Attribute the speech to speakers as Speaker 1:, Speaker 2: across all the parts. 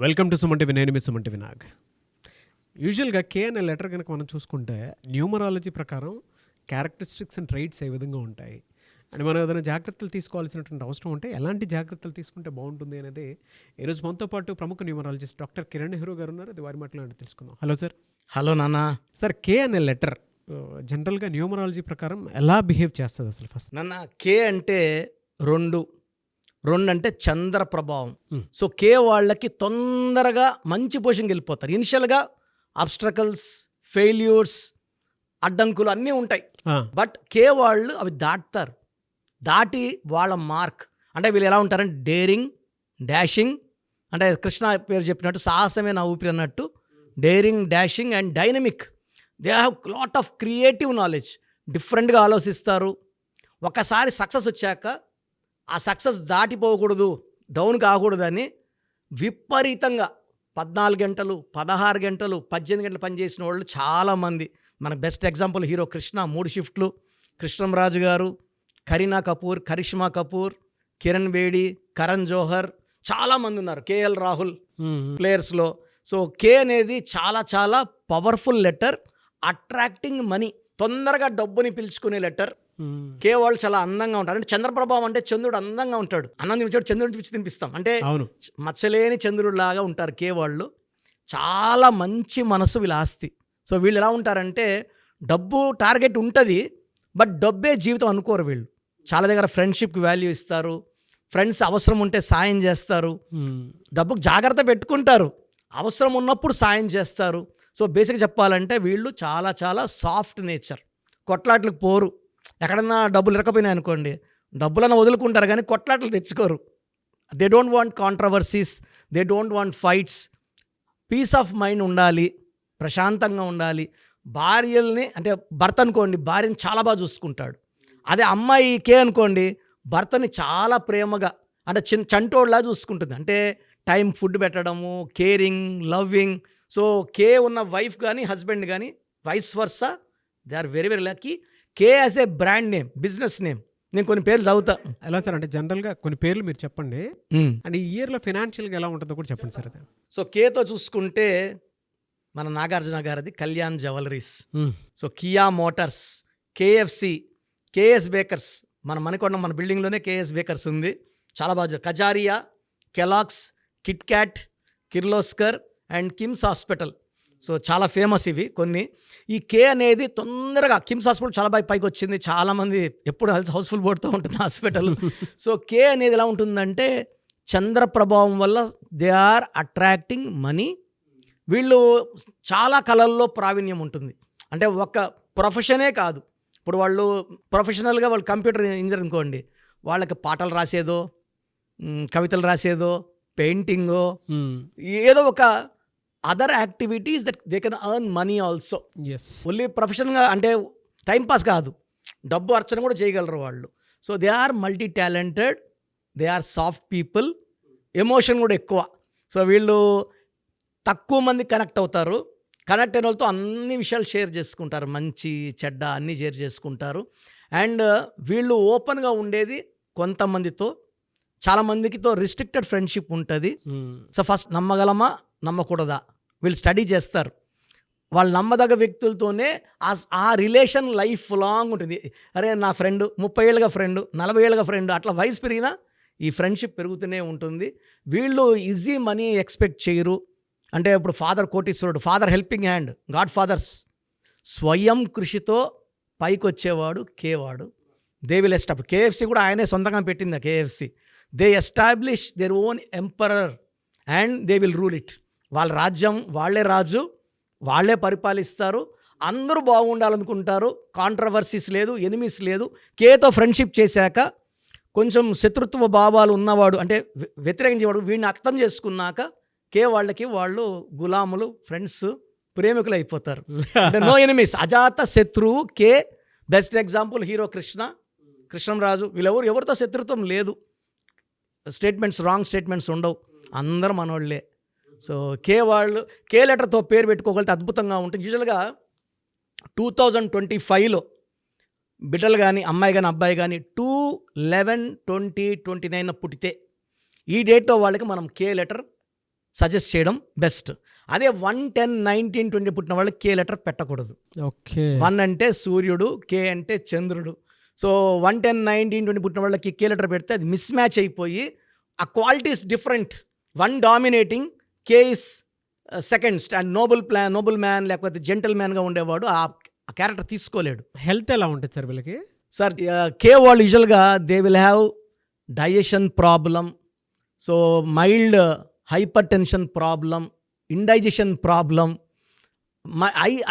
Speaker 1: Welcome to Suman TV. నేను మీ Suman TV Nag. యూజువల్గా కే అనే లెటర్ కనుక మనం చూసుకుంటే న్యూమరాలజీ ప్రకారం క్యారెక్టరిస్టిక్స్ అండ్ ట్రైట్స్ ఏ విధంగా ఉంటాయి అండ్ మనం ఏదైనా జాగ్రత్తలు తీసుకోవాల్సినటువంటి అవసరం ఉంటే ఎలాంటి జాగ్రత్తలు తీసుకుంటే బాగుంటుంది అనేది ఈరోజు మనతో పాటు ప్రముఖ న్యూమరాలజిస్ట్ డాక్టర్ కిరణ్ నెహ్రూ గారు ఉన్నారు. అది వారి మాటలో తెలుసుకుందాం. Hello sir.
Speaker 2: హలో నాన్న.
Speaker 1: సార్, కే అనే లెటర్ జనరల్గా న్యూమరాలజీ ప్రకారం ఎలా బిహేవ్ చేస్తుంది అసలు? ఫస్ట్
Speaker 2: నాన్న, కే అంటే రెండు అంటే చంద్ర ప్రభావం. సో కే వాళ్ళకి తొందరగా మంచి పొజిషన్కి వెళ్ళిపోతారు. ఇనిషియల్గా అబ్స్ట్రకల్స్, ఫెయిల్యూర్స్, అడ్డంకులు అన్నీ ఉంటాయి. బట్ కే వాళ్ళు అవి దాటి వాళ్ళ మార్క్ అంటే వీళ్ళు ఎలా ఉంటారంటే డేరింగ్, డాషింగ్, అంటే కృష్ణ పేరు చెప్పినట్టు సాహసమే నా ఊపిరి అన్నట్టు daring, dashing and dynamic. They have lot of creative knowledge. డిఫరెంట్గా ఆలోచిస్తారు. ఒకసారి సక్సెస్ వచ్చాక ఆ సక్సెస్ దాటిపోకూడదు, డౌన్ కాకూడదని విపరీతంగా 14 గంటలు, 16 గంటలు, 18 గంటలు పనిచేసిన వాళ్ళు చాలామంది. మనకు బెస్ట్ ఎగ్జాంపుల్ హీరో కృష్ణ, 3 షిఫ్ట్లు, కృష్ణంరాజు గారు, కరీనా కపూర్, కరిష్మా కపూర్, కిరణ్ బేడి, కరణ్ జోహర్, చాలామంది ఉన్నారు. కేఎల్ రాహుల్ ప్లేయర్స్లో. సో కే అనేది చాలా చాలా పవర్ఫుల్ లెటర్. అట్రాక్టింగ్ మనీ, తొందరగా డబ్బుని పిలుచుకునే లెటర్. కే వాళ్ళు చాలా అందంగా ఉంటారు. అంటే చంద్రప్రభావం అంటే చంద్రుడు అందంగా ఉంటాడు. అన్నం తినిపించాడు, చంద్రుడిని పిలిచి తినిపిస్తాం అంటే మచ్చలేని చంద్రుడు లాగా ఉంటారు కే వాళ్ళు. చాలా మంచి మనసు వీళ్ళ ఆస్తి. సో వీళ్ళు ఎలా ఉంటారంటే డబ్బు టార్గెట్ ఉంటుంది, బట్ డబ్బే జీవితం అనుకోరు వీళ్ళు. చాలా దగ్గర ఫ్రెండ్షిప్కి వాల్యూ ఇస్తారు. ఫ్రెండ్స్ అవసరం ఉంటే సాయం చేస్తారు. డబ్బుకు జాగ్రత్త పెట్టుకుంటారు, అవసరం ఉన్నప్పుడు సాయం చేస్తారు. సో బేసిక్గా చెప్పాలంటే వీళ్ళు చాలా చాలా సాఫ్ట్ నేచర్. కొట్లాట్లకు పోరు. ఎక్కడన్నా డబ్బులు ఇరకపోయినాయి అనుకోండి, డబ్బులన్నా వదులుకుంటారు కానీ కొట్లాట్లు తెచ్చుకోరు. They don't want controversies, they don't want fights. Peace of mind ఉండాలి, ప్రశాంతంగా ఉండాలి. భార్యల్ని అంటే భర్త అనుకోండి, భార్యని చాలా బాగా చూసుకుంటాడు. అదే అమ్మాయి కే అనుకోండి, భర్తని చాలా ప్రేమగా అంటే చంటోడ్లా చూసుకుంటుంది. అంటే టైం ఫుడ్ పెట్టడము, కేరింగ్, లవ్వింగ్. సో కే ఉన్న వైఫ్ కానీ హస్బెండ్ కానీ vice versa, they are very very lucky. K as a brand name, business name. నేను కొన్ని పేర్లు చదువుతా.
Speaker 1: ఎలా సార్? అంటే జనరల్గా కొన్ని పేర్లు మీరు చెప్పండి అండ్ ఈ ఇయర్లో ఫైనాన్షియల్గా ఎలా ఉంటుందో కూడా చెప్పండి సార్. అదే
Speaker 2: సో కేతో చూసుకుంటే మన నాగార్జున గారిది Kalyan jewelleries, so Kia motors, KFC, KS bakers. మన మణికొండ మన బిల్డింగ్లోనే కేఎస్ బేకర్స్ ఉంది, చాలా బాగా. కజారియా, కెలాక్స్, kit kat, Kirloskar and KIMS hospital. So చాలా ఫేమస్ ఇవి కొన్ని. ఈ కే అనేది తొందరగా కిమ్స్ హాస్పిటల్ చాలా బాగా పైకి వచ్చింది. చాలామంది ఎప్పుడు హౌస్ఫుల్ పడుతూ ఉంటుంది హాస్పిటల్. సో కే అనేది ఎలా ఉంటుందంటే చంద్ర ప్రభావం వల్ల దే ఆర్ అట్రాక్టింగ్ మనీ. వీళ్ళు చాలా కళల్లో ప్రావీణ్యం ఉంటుంది. అంటే ఒక ప్రొఫెషనే కాదు. ఇప్పుడు వాళ్ళు ప్రొఫెషనల్గా వాళ్ళు కంప్యూటర్ ఇంజనీర్ అనుకోండి, వాళ్ళకి పాటలు రాసేదో, కవితలు రాసేదో, పెయింటింగో, ఏదో ఒక other activities that they can earn money also. Only ప్రొఫెషన్గా అంటే టైంపాస్ కాదు, డబ్బు అర్చన కూడా చేయగలరు వాళ్ళు. So they are multi talented, they are soft people, emotion కూడా ఎక్కువ. సో వీళ్ళు తక్కువ మంది కనెక్ట్ అవుతారు. కనెక్ట్ అయిన వాళ్ళతో అన్ని విషయాలు షేర్ చేసుకుంటారు, మంచి చెడ్డ అన్నీ షేర్ చేసుకుంటారు. అండ్ వీళ్ళు ఓపెన్గా ఉండేది కొంతమందితో, చాలామందికితో రిస్ట్రిక్టెడ్ ఫ్రెండ్షిప్ ఉంటుంది. సో ఫస్ట్ నమ్మగలమా నమ్మకూడదా వీళ్ళు స్టడీ చేస్తారు. వాళ్ళు నమ్మదగ్గ వ్యక్తులతోనే ఆ రిలేషన్ లైఫ్ లాంగ్ ఉంటుంది. అరే నా ఫ్రెండ్ 30 ఏళ్ళుగా ఫ్రెండ్, 40 ఏళ్ళుగా ఫ్రెండ్, అట్లా వయసు పెరిగినా ఈ ఫ్రెండ్షిప్ పెరుగుతూనే ఉంటుంది. వీళ్ళు ఈజీ మనీ ఎక్స్పెక్ట్ చేయరు. అంటే ఇప్పుడు ఫాదర్ కోటీశ్వరుడు, father helping hand, god fathers. స్వయం కృషితో పైకి వచ్చేవాడు కేవాడు. They will establish. కేఎఫ్సి కూడా ఆయనే సొంతంగా పెట్టింది. KFC they establish their own emperor and they will rule it. వాళ్ళ రాజ్యం వాళ్ళే రాజు, వాళ్ళే పరిపాలిస్తారు. అందరూ బాగుండాలనుకుంటారు. కాంట్రవర్సీస్ లేదు, ఎనిమీస్ లేదు. కేతో ఫ్రెండ్షిప్ చేశాక కొంచెం శత్రుత్వ భావాలు ఉన్నవాడు అంటే వ్యతిరేకించేవాడు వీడిని అర్థం చేసుకున్నాక కే వాళ్ళకి వాళ్ళు గులాములు, ఫ్రెండ్స్, ప్రేమికులు అయిపోతారు. అంటే నో ఎనిమీస్, అజాత శత్రువు కే. Best example hero Krishnamraju. వీళ్ళెవరు ఎవరితో శత్రుత్వం లేదు. స్టేట్మెంట్స్, రాంగ్ స్టేట్మెంట్స్ ఉండవు, అందరూ మనోళ్ళే. సో కే వాళ్ళు కే లెటర్తో పేరు పెట్టుకోగలిగితే అద్భుతంగా ఉంటుంది. యూజువల్గా 2025లో బిడ్డలు కానీ అమ్మాయి కానీ అబ్బాయి కానీ 2/11/2029 పుట్టితే ఈ డేట్లో వాళ్ళకి మనం కే లెటర్ సజెస్ట్ చేయడం బెస్ట్. అదే 1, 10, 19, 20 పుట్టిన వాళ్ళు కే లెటర్ పెట్టకూడదు.
Speaker 1: ఓకే.
Speaker 2: 1 అంటే సూర్యుడు, కే అంటే చంద్రుడు. సో 1, 10, 19, 20 పుట్టిన వాళ్ళకి కే లెటర్ పెడితే అది మిస్ మ్యాచ్ అయిపోయి ఆ qualities different. 1 dominating, K is second stand, noble man లేకపోతే జెంటల్ మ్యాన్గా ఉండేవాడు ఆ క్యారెక్టర్ తీసుకోలేడు.
Speaker 1: హెల్త్ ఎలా ఉంటుంది సార్ వీళ్ళకి?
Speaker 2: సార్ కే వాళ్ళు యూజువల్గా they will have digestion problem, so mild hyper tension problem, indigestion problem,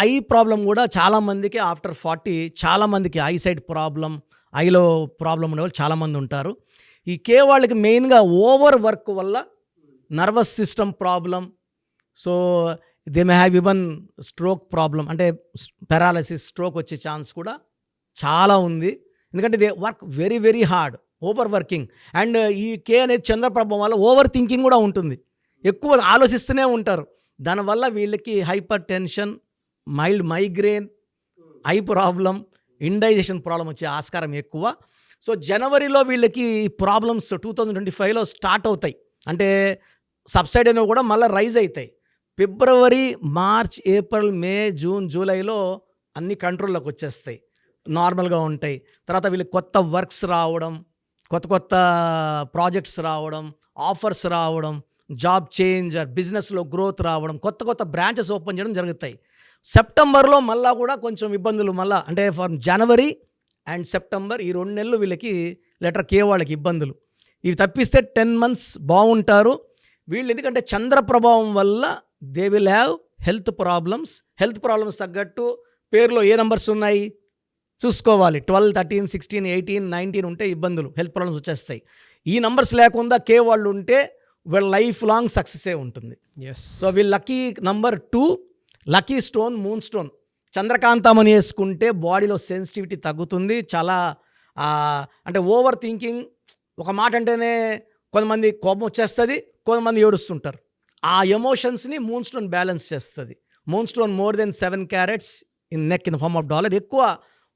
Speaker 2: eye problem కూడా చాలామందికి ఆఫ్టర్ 40 చాలామందికి ఐ సైట్ ప్రాబ్లం, ఐలో ప్రాబ్లం ఉండేవాళ్ళు చాలామంది ఉంటారు. ఈ కే వాళ్ళకి మెయిన్గా ఓవర్ వర్క్ వల్ల nervous system problem, so they may have even stroke problem, అంటే పెరాలసిస్, స్ట్రోక్ వచ్చే ఛాన్స్ కూడా చాలా ఉంది. ఎందుకంటే they work very very hard, over working. And ఈ కే అనేది చంద్రప్రభం వల్ల ఓవర్ థింకింగ్ కూడా ఉంటుంది, ఎక్కువ ఆలోచిస్తూనే ఉంటారు. దానివల్ల వీళ్ళకి hyper tension, mild migraine, eye problem, indigestion problem వచ్చే ఆస్కారం ఎక్కువ. సో జనవరిలో వీళ్ళకి ప్రాబ్లమ్స్ 2025లో స్టార్ట్ అవుతాయి, అంటే సబ్సైడ్ అనేవి కూడా మళ్ళీ రైజ్ అవుతాయి. ఫిబ్రవరి, మార్చ్, ఏప్రిల్, మే, జూన్, జూలైలో అన్ని కంట్రోల్లోకి వచ్చేస్తాయి, నార్మల్గా ఉంటాయి. తర్వాత వీళ్ళకి కొత్త వర్క్స్ రావడం, కొత్త ప్రాజెక్ట్స్ రావడం, ఆఫర్స్ రావడం, జాబ్ చేంజ్, బిజినెస్లో గ్రోత్ రావడం, కొత్త బ్రాంచెస్ ఓపెన్ చేయడం జరుగుతాయి. సెప్టెంబర్లో మళ్ళా కూడా కొంచెం ఇబ్బందులు, మళ్ళీ అంటే ఫర్ జనవరి అండ్ సెప్టెంబర్ ఈ 2 నెలలు వీళ్ళకి లెటర్ కే వాళ్ళకి ఇబ్బందులు. ఇవి తప్పిస్తే 10 months బాగుంటారు వీళ్ళు. ఎందుకంటే చంద్ర ప్రభావం వల్ల they will have health problems తగ్గట్టు పేరులో ఏ నంబర్స్ ఉన్నాయి చూసుకోవాలి. 12, 13, 16, 18, 19 ఉంటే ఇబ్బందులు, హెల్త్ ప్రాబ్లమ్స్ వచ్చేస్తాయి. ఈ నంబర్స్ లేకుండా కే వాళ్ళు ఉంటే వీళ్ళ లైఫ్ లాంగ్ సక్సెసే ఉంటుంది. సో వీళ్ళ lucky number 2, lucky stone moon stone. చంద్రకాంతమని వేసుకుంటే బాడీలో సెన్సిటివిటీ తగ్గుతుంది. చాలా అంటే ఓవర్ థింకింగ్, ఒక మాట అంటేనే కొంతమంది కోపం వచ్చేస్తుంది, కొంతమంది ఏడుస్తుంటారు. ఆ ఎమోషన్స్ని మూన్ స్టోన్ బ్యాలెన్స్ చేస్తుంది. Moon stone more than 7 carats in neck in the form of dollar. ఎక్కువ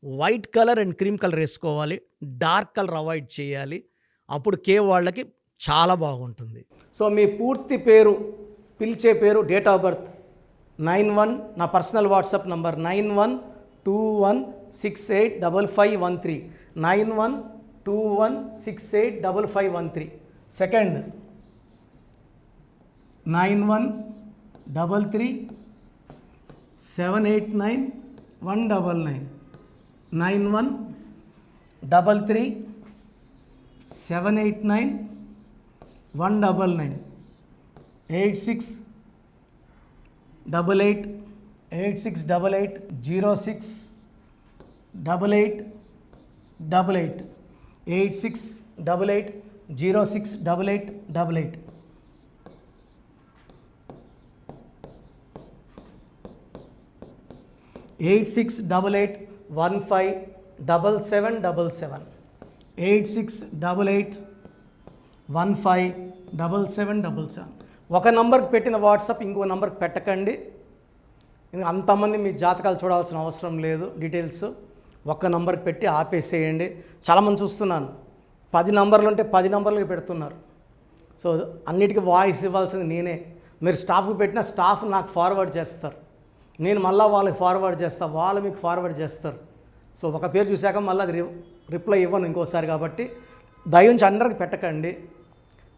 Speaker 2: white colour and cream colour వేసుకోవాలి, డార్క్ కలర్ అవాయిడ్ చేయాలి. అప్పుడు కే వాళ్ళకి చాలా బాగుంటుంది. సో మీ పూర్తి పేరు, పిలిచే పేరు, డేట్ ఆఫ్ బర్త్ 91, నా పర్సనల్ వాట్సాప్ నంబర్ 9121685513, 9121685513. సెకండ్ 9133789199, 9133789199, 8688068888, 8688068888. 8688157777, 8688157777. ఒక నంబర్కి పెట్టిన వాట్సాప్ ఇంకో నంబర్కి పెట్టకండి. అంతమంది మీ జాతకాలు చూడాల్సిన అవసరం లేదు. డీటెయిల్స్ ఒక్క నంబర్కి పెట్టి ఆపేసేయండి. చాలామంది చూస్తున్నాను 10 నంబర్లు ఉంటే 10 నంబర్లకి పెడుతున్నారు. సో అన్నిటికీ వాయిస్ ఇవ్వాల్సింది నేనే. మీరు స్టాఫ్కి పెట్టిన స్టాఫ్ నాకు ఫార్వర్డ్ చేస్తారు, నేను మళ్ళీ వాళ్ళకి ఫార్వర్డ్ చేస్తాను, వాళ్ళు మీకు ఫార్వర్డ్ చేస్తారు. సో ఒక పేరు చూశాక మళ్ళీ అది రిప్లై ఇవ్వను ఇంకోసారి. కాబట్టి దయించి అందరికి పెట్టకండి.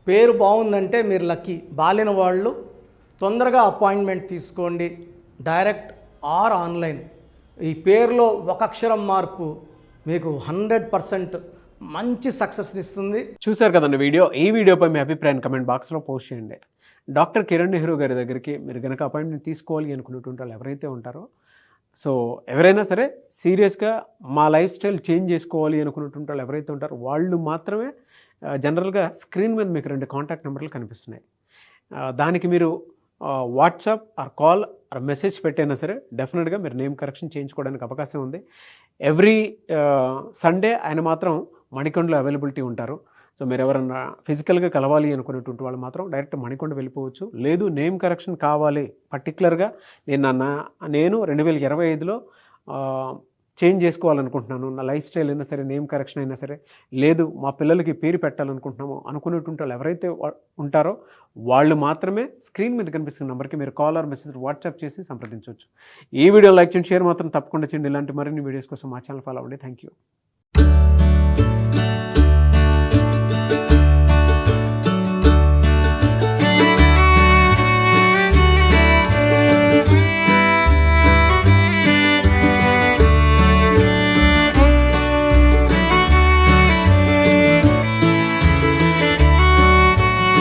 Speaker 2: పేరు బాగుందంటే మీరు లక్కీ. బాలేని వాళ్ళు తొందరగా అపాయింట్మెంట్ తీసుకోండి, డైరెక్ట్ ఆర్ ఆన్లైన్. ఈ పేరులో ఒక అక్షరం మార్పు మీకు 100% మంచి సక్సెస్ని ఇస్తుంది.
Speaker 1: చూశారు కదండి వీడియో. ఈ వీడియోపై మీ అభిప్రాయాన్ని కమెంట్ బాక్స్లో పోస్ట్ చేయండి. డాక్టర్ కిరణ్ నెహ్రూ గారి దగ్గరికి మీరు కనుక అపాయింట్మెంట్ తీసుకోవాలి అనుకున్నటువంటి వాళ్ళు ఎవరైతే ఉంటారో, సో ఎవరైనా సరే సీరియస్గా మా లైఫ్ స్టైల్ చేంజ్ చేసుకోవాలి అనుకున్నటువంటి వాళ్ళు ఎవరైతే ఉంటారో వాళ్ళు మాత్రమే జనరల్గా స్క్రీన్ మీద మీకు 2 కాంటాక్ట్ నెంబర్లు కనిపిస్తున్నాయి. దానికి మీరు WhatsApp or call or message పెట్టైనా సరే డెఫినెట్గా మీరు నేమ్ కరెక్షన్ చేయించుకోవడానికి అవకాశం ఉంది. ఎవ్రీ సండే ఆయన మాత్రం మణికొండలో అవైలబిలిటీ ఉంటారు. సో మీరు ఎవరన్నా ఫిజికల్గా కలవాలి అనుకునేటువంటి వాళ్ళు మాత్రం డైరెక్ట్ మణికొండ వెళ్ళిపోవచ్చు. లేదు నేమ్ కరెక్షన్ కావాలి పర్టికులర్గా, నేను 2025లో చేంజ్ చేసుకోవాలనుకుంటున్నాను, నా లైఫ్ స్టైల్ అయినా సరే, నేమ్ కరెక్షన్ అయినా సరే, లేదు మా పిల్లలకి పేరు పెట్టాలనుకుంటున్నాము అనుకునేటువంటి వాళ్ళు ఎవరైతే ఉంటారో వాళ్ళు మాత్రమే స్క్రీన్ మీద కనిపిస్తున్న నెంబర్కి మీరు కాల్ ఆర్ మెసేజ్ వాట్సాప్ చేసి సంప్రదించవచ్చు. ఈ వీడియో లైక్ చేయండి, షేర్ మాత్రం తప్పకుండా చేయండి. ఇలాంటి మరిన్ని వీడియోస్ కోసం మా ఛానల్ ఫాలో అవ్వండి. Thank you.